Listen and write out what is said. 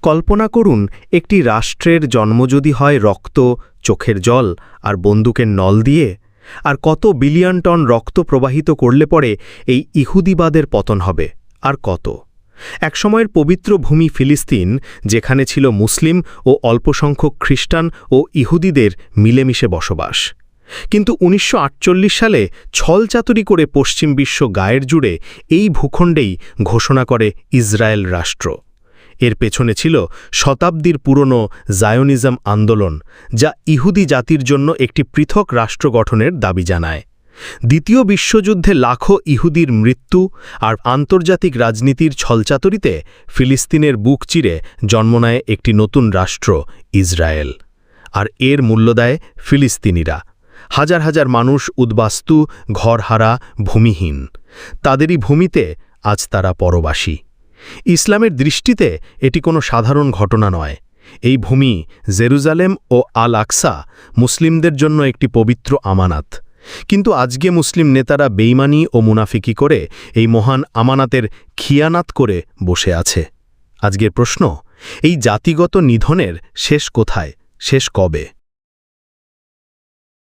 কল্পনা করুন একটি রাষ্ট্রের জন্ম যদি হয় রক্ত, চোখের জল আর বন্দুকের নল দিয়ে, আর কত বিলিয়ন টন রক্ত প্রবাহিত করলে পরে এই ইহুদিবাদের পতন হবে, আর কত। একসময়ের পবিত্র ভূমি ফিলিস্তিন, যেখানে ছিল মুসলিম ও অল্পসংখ্যক খ্রিস্টান ও ইহুদিদের মিলেমিশে বসবাস। কিন্তু ১৯৪৮ সালে ছলচাতুরি করে পশ্চিম বিশ্ব গায়ের জুড়ে এই ভূখণ্ডেই ঘোষণা করে ইসরায়েল রাষ্ট্র। এর পেছনে ছিল শতাব্দীর পুরনো জায়োনিজম আন্দোলন, যা ইহুদি জাতির জন্য একটি পৃথক রাষ্ট্র গঠনের দাবি জানায়। দ্বিতীয় বিশ্বযুদ্ধে লাখো ইহুদির মৃত্যু আর আন্তর্জাতিক রাজনীতির ছলচাতুরিতে ফিলিস্তিনের বুক চিরে জন্ম নেয় একটি নতুন রাষ্ট্র, ইসরায়েল। আর এর মূল্য দেয় ফিলিস্তিনিরা। হাজার হাজার মানুষ উদ্বাস্তু, ঘরহারা, ভূমিহীন। তাদেরই ভূমিতে আজ তারা পরবাসী। ইসলামের দৃষ্টিতে এটি কোনো সাধারণ ঘটনা নয়। এই ভূমি, জেরুজালেম ও আল আকসা, মুসলিমদের জন্য একটি পবিত্র আমানাত। কিন্তু আজকে মুসলিম নেতারা বেইমানি ও মুনাফিকি করে এই মহান আমানাতের খিয়ানাত করে বসে আছে। আজকের প্রশ্ন, এই জাতিগত নিধনের শেষ কোথায়, শেষ কবে?